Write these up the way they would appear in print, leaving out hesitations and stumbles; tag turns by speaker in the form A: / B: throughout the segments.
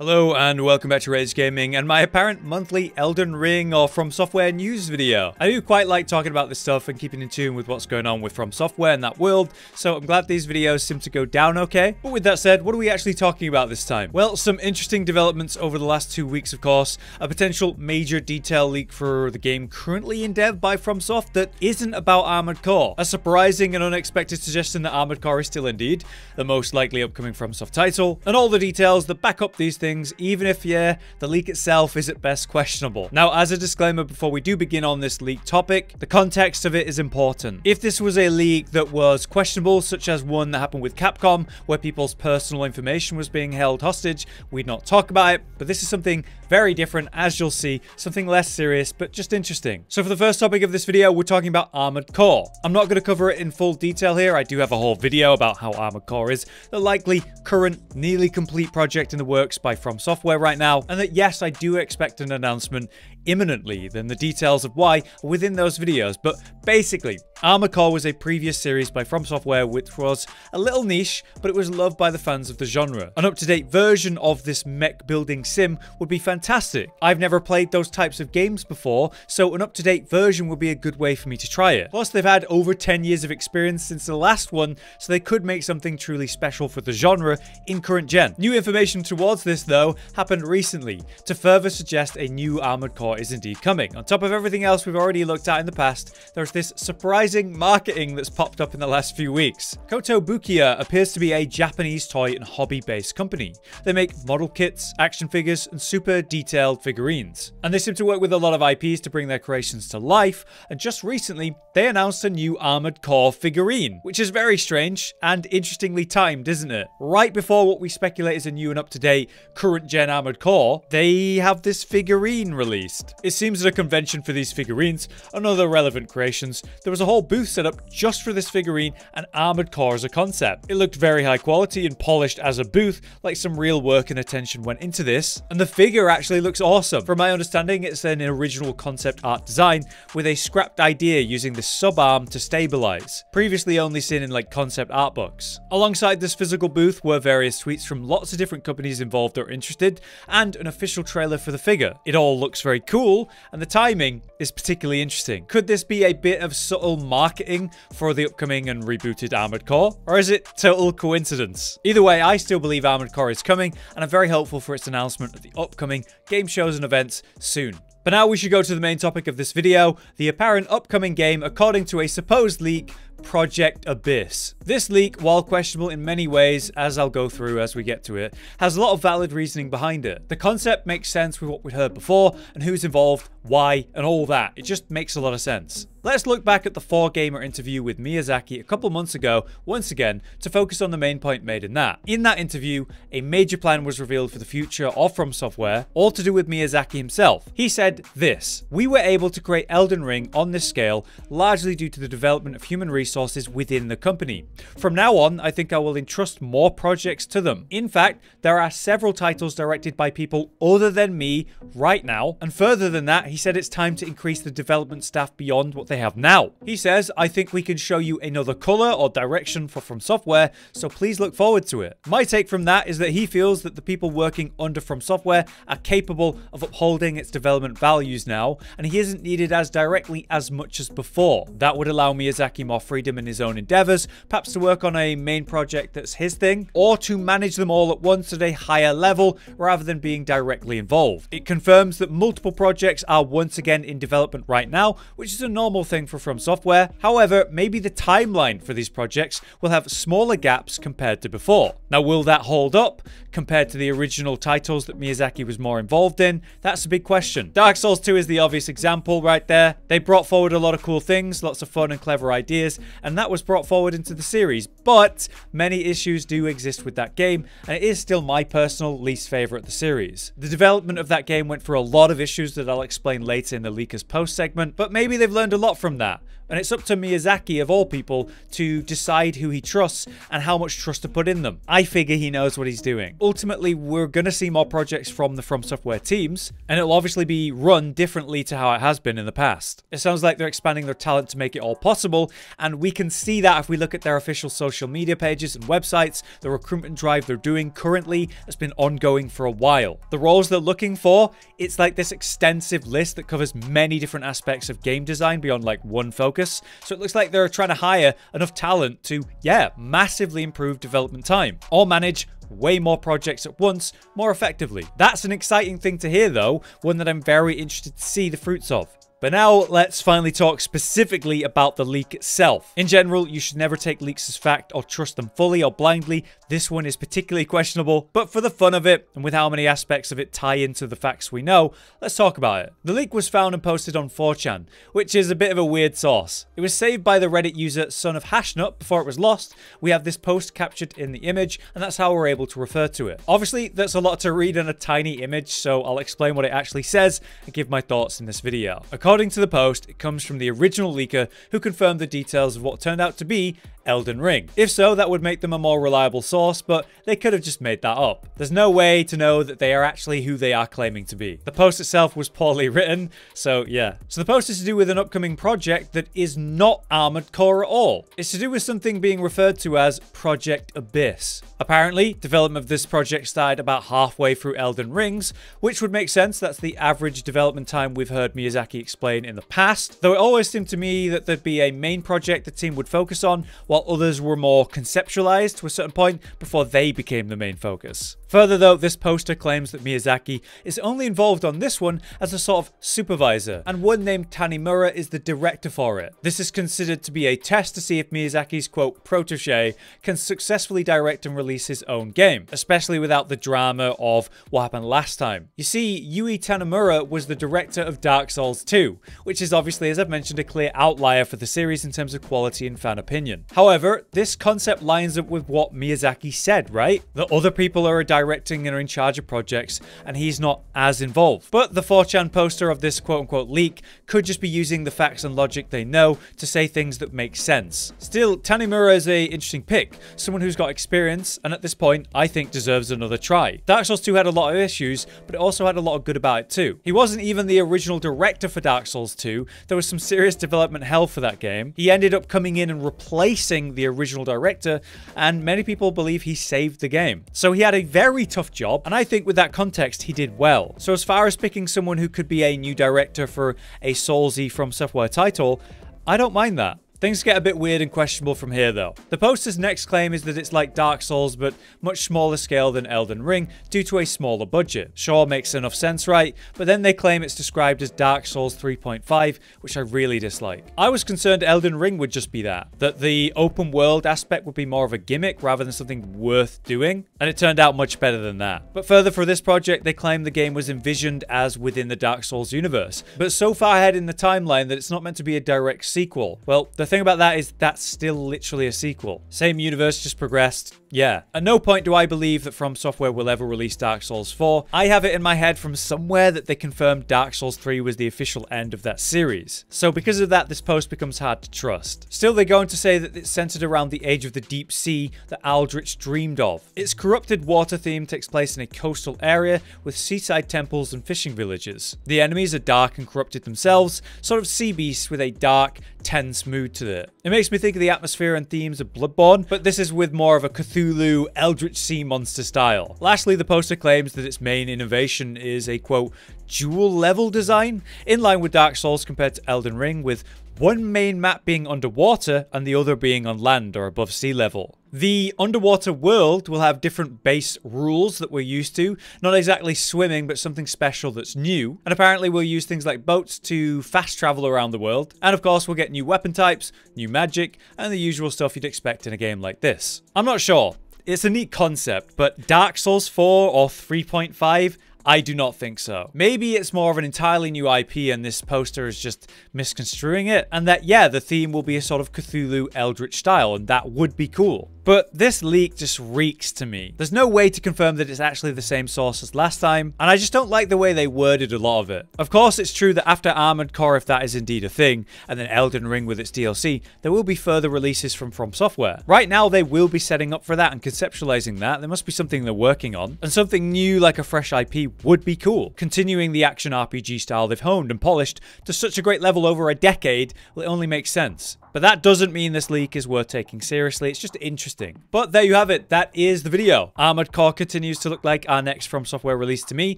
A: Hello and welcome back to Rage Gaming and my apparent monthly Elden Ring or From Software news video. I do quite like talking about this stuff and keeping in tune with what's going on with From Software in that world, so I'm glad these videos seem to go down okay. But with that said, what are we actually talking about this time? Well, some interesting developments over the last 2 weeks, of course. A potential major detail leak for the game currently in dev by FromSoft that isn't about Armored Core. A surprising and unexpected suggestion that Armored Core is still indeed the most likely upcoming FromSoft title, and all the details that back up these things, even if, yeah, the leak itself is at best questionable. Now, as a disclaimer before we do begin on this leak topic, the context of it is important. If this was a leak that was questionable, such as one that happened with Capcom, where people's personal information was being held hostage, we'd not talk about it, but this is something very different, as you'll see, something less serious, but just interesting. So for the first topic of this video, we're talking about Armored Core. I'm not going to cover it in full detail here. I do have a whole video about how Armored Core is the likely current, nearly complete project in the works by From Software right now, and that yes, I do expect an announcement imminently. Then the details of why are within those videos, but basically, Armored Core was a previous series by From Software which was a little niche, but it was loved by the fans of the genre. An up-to-date version of this mech building sim would be fantastic. I've never played those types of games before, so an up-to-date version would be a good way for me to try it. Plus, they've had over 10 years of experience since the last one, so they could make something truly special for the genre in current gen. New information towards this, though, happened recently to further suggest a new Armored Core is indeed coming. On top of everything else we've already looked at in the past, there's this surprising marketing that's popped up in the last few weeks. Kotobukiya appears to be a Japanese toy and hobby-based company. They make model kits, action figures, and super detailed figurines. And they seem to work with a lot of IPs to bring their creations to life, and just recently, they announced a new Armored Core figurine, which is very strange and interestingly timed, isn't it? Right before what we speculate is a new and up-to-date current-gen Armored Core, they have this figurine released. It seems at a convention for these figurines and other relevant creations, there was a whole booth set up just for this figurine and Armored Core as a concept. It looked very high quality and polished as a booth, like some real work and attention went into this, and the figure actually looks awesome. From my understanding, it's an original concept art design with a scrapped idea using the sub-arm to stabilize, previously only seen in like concept art books. Alongside this physical booth were various tweets from lots of different companies involved or interested, and an official trailer for the figure. It all looks very cool, and the timing is particularly interesting. Could this be a bit of subtle marketing for the upcoming and rebooted Armored Core, or is it total coincidence? Either way, I still believe Armored Core is coming, and I'm very hopeful for its announcement at the upcoming game shows and events soon. But now we should go to the main topic of this video, the apparent upcoming game according to a supposed leak, Project Abyss. This leak, while questionable in many ways, as I'll go through as we get to it, has a lot of valid reasoning behind it. The concept makes sense with what we'd heard before, and who's involved, why, and all that. It just makes a lot of sense. Let's look back at the 4Gamer interview with Miyazaki a couple months ago, once again, to focus on the main point made in that. In that interview, a major plan was revealed for the future of From Software, all to do with Miyazaki himself. He said this: "We were able to create Elden Ring on this scale, largely due to the development of human resources within the company. From now on, I think I will entrust more projects to them. In fact, there are several titles directed by people other than me right now, and further than that, he said it's time to increase the development staff beyond what they have now. He says, I think we can show you another color or direction for From Software, so please look forward to it." My take from that is that he feels that the people working under From Software are capable of upholding its development values now, and he isn't needed as directly as much as before. That would allow Miyazaki more freedom in his own endeavors, perhaps to work on a main project that's his thing, or to manage them all at once at a higher level rather than being directly involved. It confirms that multiple projects are once again in development right now, which is a normal thing for From Software. However, maybe the timeline for these projects will have smaller gaps compared to before. Now, will that hold up compared to the original titles that Miyazaki was more involved in? That's a big question. Dark Souls 2 is the obvious example right there. They brought forward a lot of cool things, lots of fun and clever ideas, and that was brought forward into the series, but many issues do exist with that game, and it is still my personal least favorite of the series. The development of that game went through a lot of issues that I'll explain later in the Leakers Post segment, but maybe they've learned a lot from that. And it's up to Miyazaki, of all people, to decide who he trusts and how much trust to put in them. I figure he knows what he's doing. Ultimately, we're going to see more projects from the From Software teams, and it'll obviously be run differently to how it has been in the past. It sounds like they're expanding their talent to make it all possible, and and we can see that if we look at their official social media pages and websites. The recruitment drive they're doing currently has been ongoing for a while. The roles they're looking for, it's like this extensive list that covers many different aspects of game design beyond like one focus. So it looks like they're trying to hire enough talent to, yeah, massively improve development time or manage way more projects at once more effectively. That's an exciting thing to hear though, one that I'm very interested to see the fruits of. But now let's finally talk specifically about the leak itself. In general, you should never take leaks as fact or trust them fully or blindly. This one is particularly questionable, but for the fun of it, and with how many aspects of it tie into the facts we know, let's talk about it. The leak was found and posted on 4chan, which is a bit of a weird source. It was saved by the Reddit user Son of Hashnut before it was lost. We have this post captured in the image, and that's how we're able to refer to it. Obviously, there's a lot to read in a tiny image, so I'll explain what it actually says and give my thoughts in this video. According to the post, it comes from the original leaker who confirmed the details of what turned out to be Elden Ring. If so, that would make them a more reliable source, but they could have just made that up. There's no way to know that they are actually who they are claiming to be. The post itself was poorly written, so yeah. So the post is to do with an upcoming project that is not Armored Core at all. It's to do with something being referred to as Project Abyss. Apparently, development of this project started about halfway through Elden Rings, which would make sense. That's the average development time we've heard Miyazaki explain in the past, though it always seemed to me that there'd be a main project the team would focus on, while others were more conceptualized to a certain point before they became the main focus. Further though, this poster claims that Miyazaki is only involved on this one as a sort of supervisor, and one named Tanimura is the director for it. This is considered to be a test to see if Miyazaki's, quote, protege can successfully direct and release his own game, especially without the drama of what happened last time. You see, Yui Tanimura was the director of Dark Souls 2, which is obviously, as I've mentioned, a clear outlier for the series in terms of quality and fan opinion. However, this concept lines up with what Miyazaki said, right? That other people are directing and are in charge of projects, and he's not as involved. But the 4chan poster of this quote-unquote leak could just be using the facts and logic they know to say things that make sense. Still, Tanimura is a interesting pick, someone who's got experience, and at this point, I think deserves another try. Dark Souls 2 had a lot of issues, but it also had a lot of good about it too. He wasn't even the original director for Dark Souls 2. There was some serious development hell for that game. He ended up coming in and replacing the original director, and many people believe he saved the game. So he had a very tough job, and I think with that context, he did well. So as far as picking someone who could be a new director for a Soulsy From Software title, I don't mind that. Things get a bit weird and questionable from here though. The poster's next claim is that it's like Dark Souls but much smaller scale than Elden Ring due to a smaller budget. Sure, makes enough sense, right? But then they claim it's described as Dark Souls 3.5, which I really dislike. I was concerned Elden Ring would just be that the open world aspect would be more of a gimmick rather than something worth doing, and it turned out much better than that. But further, for this project, they claim the game was envisioned as within the Dark Souls universe, but so far ahead in the timeline that it's not meant to be a direct sequel. Well, the thing about that is that's still literally a sequel. Same universe, just progressed. Yeah. At no point do I believe that From Software will ever release Dark Souls 4. I have it in my head from somewhere that they confirmed Dark Souls 3 was the official end of that series. So because of that, this post becomes hard to trust. Still, they go on to say that it's centered around the age of the deep sea that Aldrich dreamed of. Its corrupted water theme takes place in a coastal area with seaside temples and fishing villages. The enemies are dark and corrupted themselves, sort of sea beasts with a dark, tense mood to it. It makes me think of the atmosphere and themes of Bloodborne, but this is with more of a Cthulhu, Eldritch Sea monster style. Lastly, the poster claims that its main innovation is a, quote, dual level design, in line with Dark Souls compared to Elden Ring, with one main map being underwater and the other being on land or above sea level. The underwater world will have different base rules that we're used to, not exactly swimming, but something special that's new. And apparently we'll use things like boats to fast travel around the world. And of course we'll get new weapon types, new magic, and the usual stuff you'd expect in a game like this. I'm not sure. It's a neat concept, but Dark Souls 4 or 3.5? I do not think so. Maybe it's more of an entirely new IP and this poster is just misconstruing it, and that, yeah, the theme will be a sort of Cthulhu Eldritch style, and that would be cool. But this leak just reeks to me. There's no way to confirm that it's actually the same source as last time, and I just don't like the way they worded a lot of it. Of course, it's true that after Armored Core, if that is indeed a thing, and then Elden Ring with its DLC, there will be further releases from Software. Right now, they will be setting up for that and conceptualizing that. There must be something they're working on, and something new like a fresh IP would be cool. Continuing the action RPG style they've honed and polished to such a great level over a decade will only make sense. But that doesn't mean this leak is worth taking seriously. It's just interesting. But there you have it. That is the video. Armored Core continues to look like our next From Software release to me,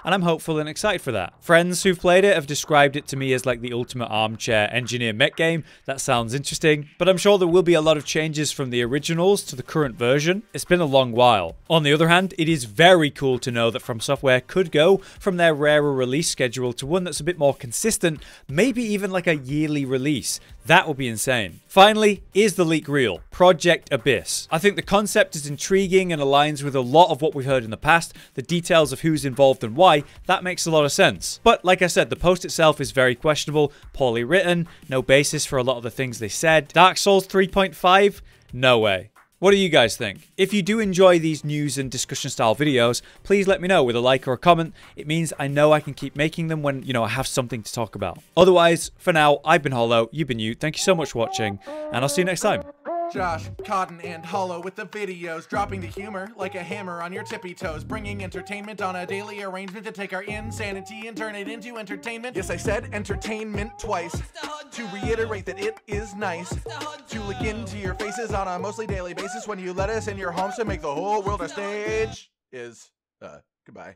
A: and I'm hopeful and excited for that. Friends who've played it have described it to me as like the ultimate armchair engineer mech game. That sounds interesting, but I'm sure there will be a lot of changes from the originals to the current version. It's been a long while. On the other hand, it is very cool to know that From Software could go from their rarer release schedule to one that's a bit more consistent, maybe even like a yearly release. That would be insane. Finally, is the leak real? Project Abyss. I think the concept is intriguing and aligns with a lot of what we've heard in the past. The details of who's involved and why, that makes a lot of sense. But like I said, the post itself is very questionable, poorly written, no basis for a lot of the things they said. Dark Souls 3.5? No way. What do you guys think? If you do enjoy these news and discussion style videos, please let me know with a like or a comment. It means I know I can keep making them when, I have something to talk about. Otherwise, for now, I've been Hollow, you've been you. Thank you so much for watching, and I'll see you next time.
B: Josh, Cotton, and Hollow with the videos, dropping the humor like a hammer on your tippy toes, bringing entertainment on a daily arrangement to take our insanity and turn it into entertainment. Yes, I said entertainment twice, to reiterate that it is nice to look into your faces on a mostly daily basis when you let us in your homes to make the whole world a stage. Goodbye.